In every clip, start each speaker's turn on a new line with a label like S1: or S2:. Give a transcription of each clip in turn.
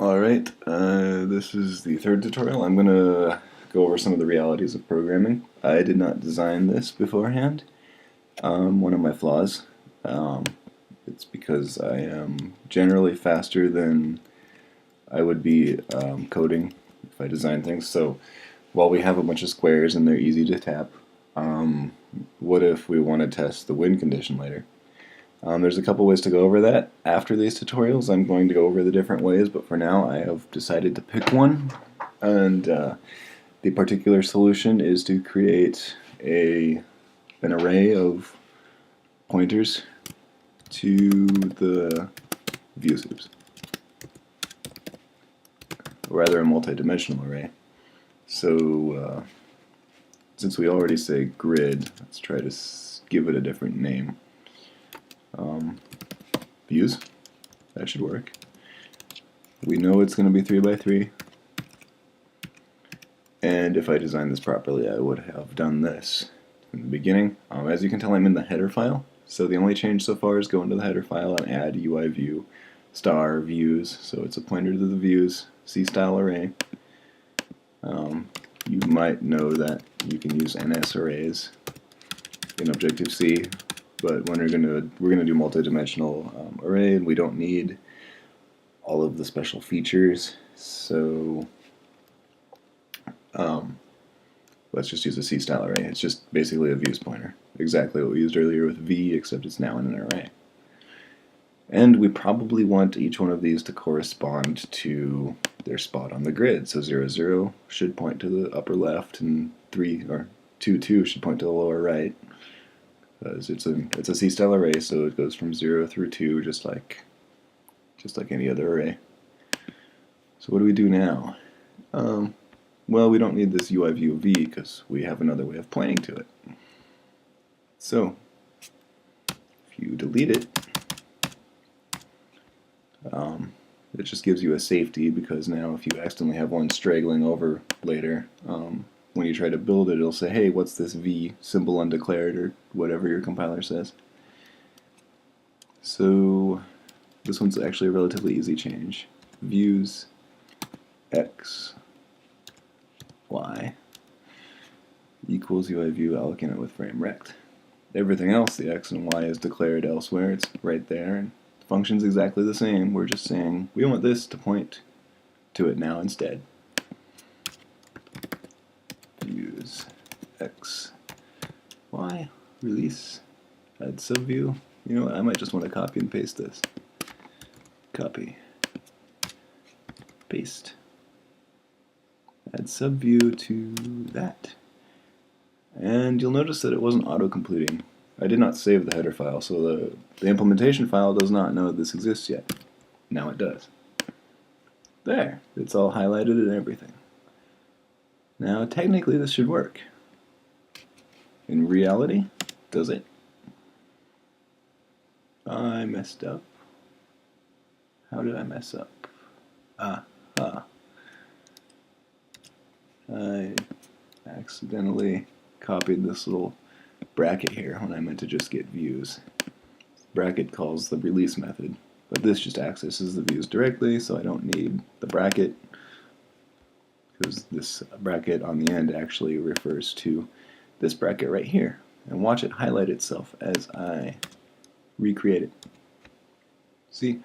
S1: Alright, this is the third tutorial. I'm going to go over some of the realities of programming. I did not design this beforehand. One of my flaws. It's because I am generally faster than I would be coding if I design things. So while we have a bunch of squares and they're easy to tap, what if we want to test the win condition later? There's a couple ways to go over that. After these tutorials, I'm going to go over the different ways, but for now I have decided to pick one. And the particular solution is to create an array of pointers to the views, or rather a multi-dimensional array. So since we already say grid, let's try to give it a different name. Views, that should work. We know it's going to be 3 by 3, and if I designed this properly I would have done this in the beginning. As you can tell, I'm in the header file, so the only change so far is go into the header file and add UI view star views, so it's a pointer to the views, C style array. You might know that you can use NS arrays in Objective-C, but when we're gonna do multi-dimensional array, and we don't need all of the special features, so let's just use a C-style array. It's just basically a views pointer, exactly what we used earlier with V, except it's now in an array. And we probably want each one of these to correspond to their spot on the grid. So 0, 0 should point to the upper left, and 3 or 2, 2 should point to the lower right. Because it's a C-style array, so it goes from 0 through 2, just like any other array. So what do we do now? Well, we don't need this UI view V because we have another way of pointing to it. So if you delete it, it just gives you a safety, because now if you accidentally have one straggling over later, when you try to build it, it'll say, hey, what's this V symbol undeclared, or whatever your compiler says. So this one's actually a relatively easy change. Views x y equals UI view allocate it with frame rect. Everything else, the x and y, is declared elsewhere. It's right there, and the function's exactly the same. We're just saying we want this to point to it now instead. Views x y release add subview. You know what? I might just want to copy and paste this. Copy, paste, add subview to that. And you'll notice that it wasn't auto-completing. I did not save the header file, so the implementation file does not know this exists yet. Now it does. There, it's all highlighted and everything. Now technically this should work. In reality, does it? I messed up. How did I mess up? I accidentally copied this little bracket here when I meant to just get views. Bracket calls the release method, but this just accesses the views directly, so I don't need the bracket, because this bracket on the end actually refers to this bracket right here. And watch it highlight itself as I recreate it. See?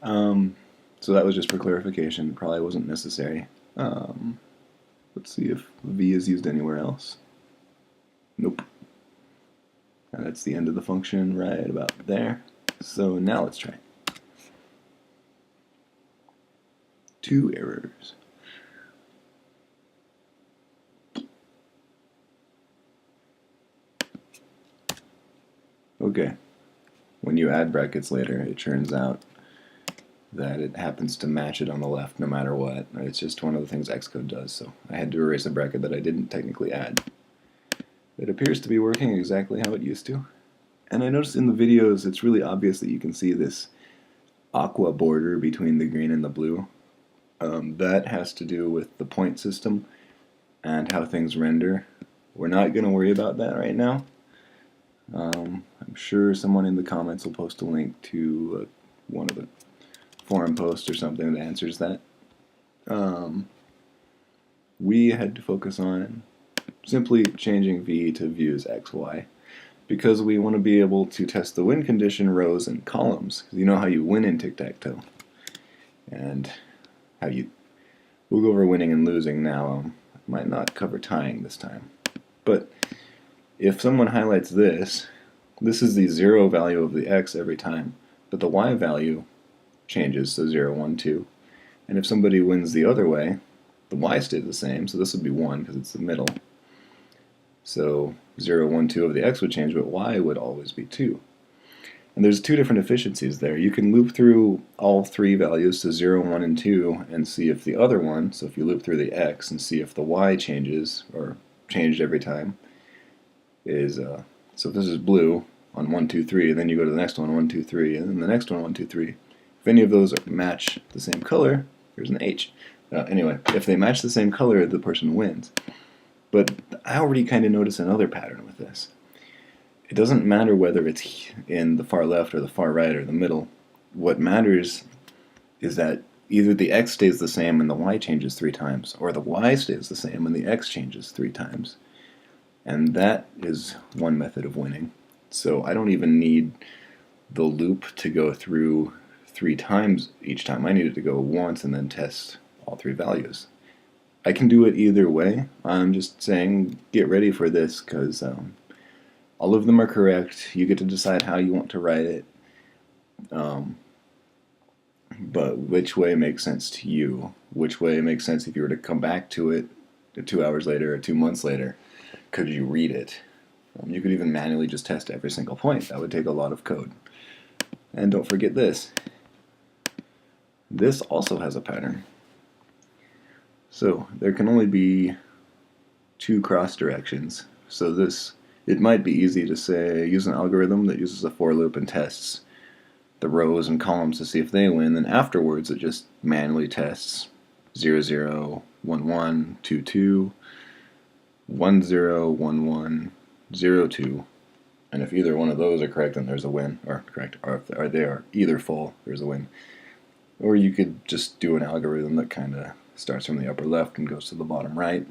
S1: So that was just for clarification. It probably wasn't necessary. Let's see if V is used anywhere else. Nope. And that's the end of the function right about there. So now let's try. 2 errors. Okay. When you add brackets later, it turns out that it happens to match it on the left no matter what. It's just one of the things Xcode does, so I had to erase a bracket that I didn't technically add. It appears to be working exactly how it used to. And I noticed in the videos it's really obvious that you can see this aqua border between the green and the blue. That has to do with the point system and how things render. We're not going to worry about that right now. I'm sure someone in the comments will post a link to one of the forum post or something that answers that. We had to focus on simply changing v to views x, y, because we want to be able to test the win condition rows and columns. You know how you win in TicTacToe, and how you. We'll go over winning and losing now. Might not cover tying this time, but if someone highlights this, this is the 0 value of the x every time, but the y value changes, so 0, 1, 2. And if somebody wins the other way, the y stays the same, so this would be 1 because it's the middle. So 0, 1, 2 of the x would change, but y would always be 2. And there's two different efficiencies there. You can loop through all three values to 0, 1, and 2 and see if the other one, so if you loop through the x and see if the y changes, or changed every time, is, so if this is blue on 1, 2, 3, and then you go to the next one, 1, 2, 3, and then the next one, 1, 2, 3. If any of those match the same color, there's an H. Anyway, if they match the same color, the person wins. But I already kind of notice another pattern with this. It doesn't matter whether it's in the far left or the far right or the middle. What matters is that either the x stays the same and the y changes 3 times, or the y stays the same and the x changes 3 times. And that is one method of winning. So I don't even need the loop to go through 3 times each time. I need it to go once and then test all 3 values. I can do it either way. I'm just saying get ready for this because all of them are correct. You get to decide how you want to write it. But which way makes sense to you? Which way makes sense if you were to come back to it 2 hours later or 2 months later? Could you read it? You could even manually just test every single point. That would take a lot of code. And don't forget this. This also has a pattern. So there can only be 2 cross directions. So this, it might be easy to say, use an algorithm that uses a for loop and tests the rows and columns to see if they win. Then afterwards it just manually tests 0, 0, 1, 1, 2, 2, 1, 0, 1, 1, 0, 2. And if either one of those are correct, then there's a win. Or correct, or if they are either full, there's a win. Or you could just do an algorithm that kind of starts from the upper left and goes to the bottom right.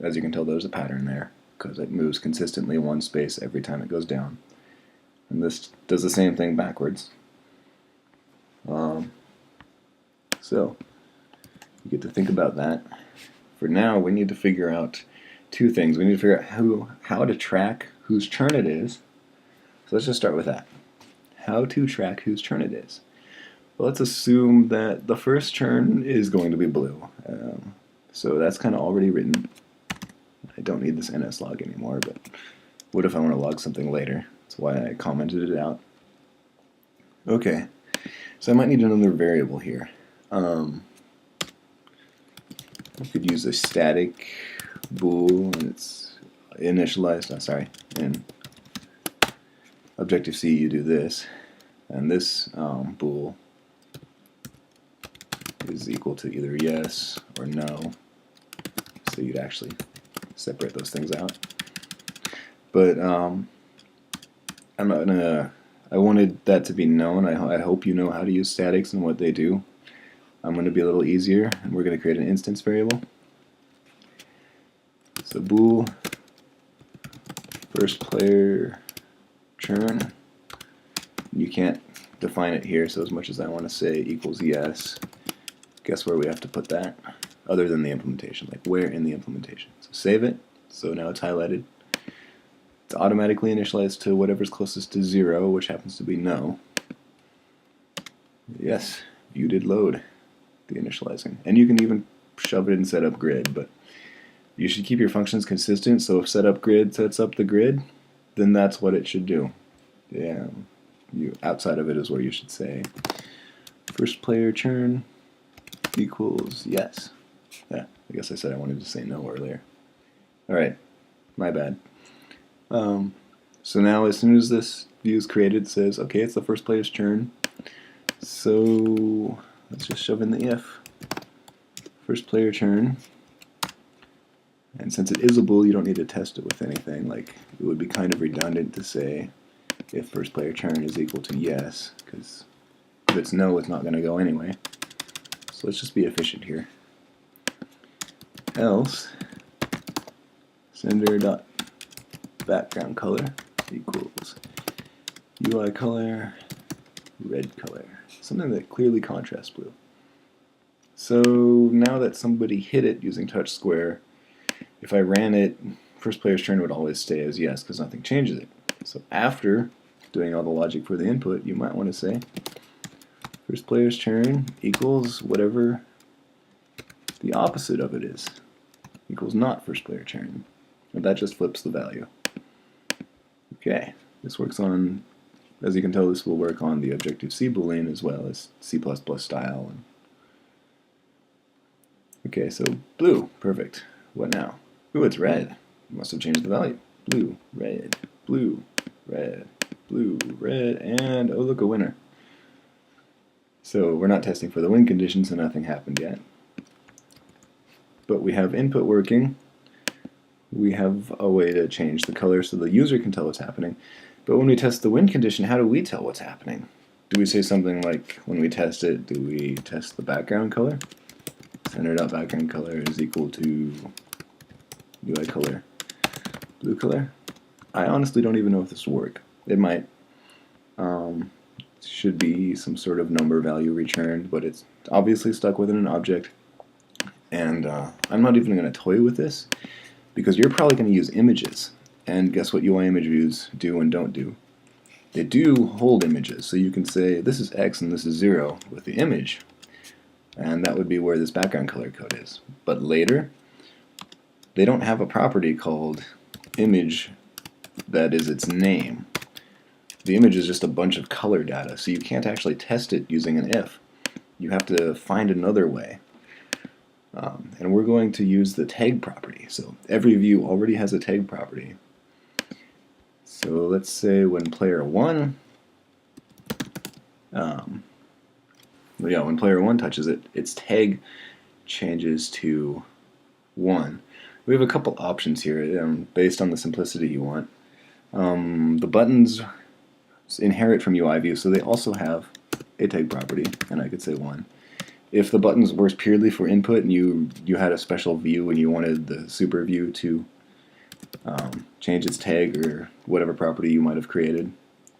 S1: As you can tell, there's a pattern there because it moves consistently 1 space every time it goes down. And this does the same thing backwards. So you get to think about that. For now, we need to figure out 2 things. We need to figure out how to track whose turn it is. So let's just start with that. How to track whose turn it is. Well, let's assume that the first turn is going to be blue. So that's kind of already written. I don't need this NS log anymore, but what if I want to log something later? That's why I commented it out. Okay, so I might need another variable here. I could use a static bool, and it's initialized, in Objective-C you do this, and this bool is equal to either yes or no, so you'd actually separate those things out. But I'm not gonna, I wanted that to be known. I hope you know how to use statics and what they do. I'm going to be a little easier, and we're going to create an instance variable. So bool first player churn. You can't define it here, so as much as I want to say equals yes, guess where we have to put that? Other than the implementation, like where in the implementation. So save it, so now it's highlighted. It's automatically initialized to whatever's closest to 0, which happens to be no. Yes, view did load the initializing. And you can even shove it in setup grid, but you should keep your functions consistent, so if setup grid sets up the grid, then that's what it should do. Yeah, outside of it is where you should say first player churn equals yes. Yeah, I guess I said I wanted to say no earlier. Alright, my bad. So now as soon as this view is created, it says, okay, it's the first player's turn. So let's just shove in the if. First player turn. And since it is a bool, you don't need to test it with anything. Like, it would be kind of redundant to say if first player turn is equal to yes, because If it's no, it's not going to go anyway. So let's just be efficient here. Else sender dot background color equals UI color red color, something that clearly contrasts blue. So now that somebody hit it using touch square, if I ran it, first player's turn would always stay as yes because nothing changes it. So after doing all the logic for the input, you might want to say first player's turn equals whatever the opposite of it is, equals not first player turn. And that just flips the value. Okay, this works on, as you can tell, this will work on the Objective-C Boolean as well as C++ style. Okay, so blue, perfect. What now? Ooh, it's red. Must have changed the value. Blue, red, blue, red, blue, red, and oh look, a winner. So we're not testing for the win condition, so nothing happened yet. But we have input working. We have a way to change the color so the user can tell what's happening. But when we test the win condition, how do we tell what's happening? Do we say something like, when we test it, do we test the background color? Center.background color is equal to UI color blue color. I honestly don't even know if this will work. It might. Should be some sort of number value returned, but it's obviously stuck within an object. And I'm not even going to toy with this, because you're probably going to use images. And guess what UI image views do and don't do? They do hold images, so you can say this is X and this is 0 with the image, and that would be where this background color code is. But later, they don't have a property called image that is its name. The image is just a bunch of color data, so you can't actually test it using an if. You have to find another way. And we're going to use the tag property. So every view already has a tag property. So let's say when player 1 when player 1 touches it, its tag changes to 1. We have a couple options here based on the simplicity you want. The buttons inherit from UI view, so they also have a tag property, and I could say 1. If the buttons were purely for input and you had a special view and you wanted the super view to change its tag or whatever property you might have created,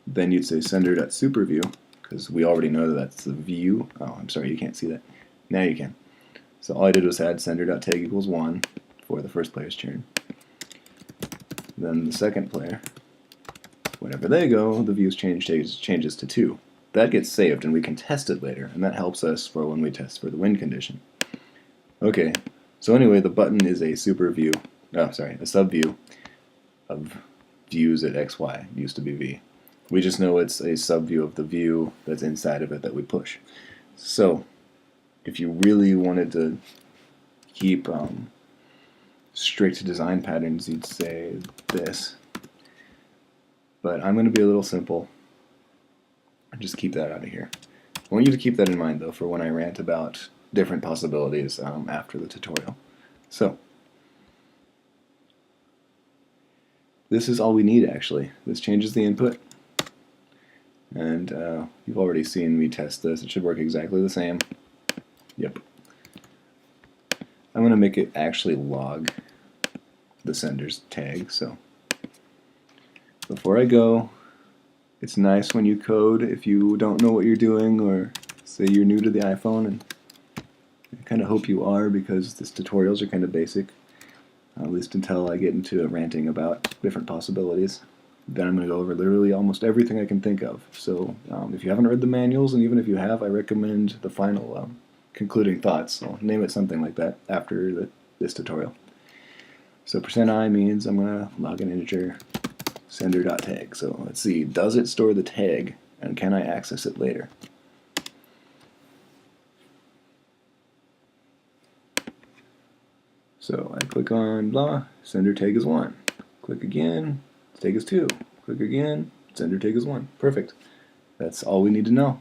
S1: then you'd say sender.superView, because we already know that that's the view. Oh, I'm sorry, you can't see that. Now you can. So all I did was add sender.tag equals 1 for the first player's turn. Then the second player, whenever they go, the view's changes to 2. That gets saved and we can test it later, and that helps us for when we test for the win condition. Okay, so anyway, the button is a super view, a subview of views at XY. It used to be V. We just know it's a subview of the view that's inside of it that we push. So if you really wanted to keep strict design patterns, you'd say this. But I'm going to be a little simple. Just keep that out of here. I want you to keep that in mind, though, for when I rant about different possibilities after the tutorial. So this is all we need, actually. This changes the input. And you've already seen me test this. It should work exactly the same. Yep. I'm going to make it actually log the sender's tag. So before I go, it's nice when you code if you don't know what you're doing, or say you're new to the iPhone, and I kind of hope you are, because these tutorials are kind of basic, at least until I get into ranting about different possibilities. Then I'm going to go over literally almost everything I can think of. So if you haven't read the manuals, and even if you have, I recommend the final concluding thoughts. I'll name it something like that after this tutorial. So %I means I'm going to log an integer sender.tag. So let's see, does it store the tag, and can I access it later? So I click on blah, sender tag is 1. Click again, tag is 2. Click again, sender tag is 1. Perfect. That's all we need to know.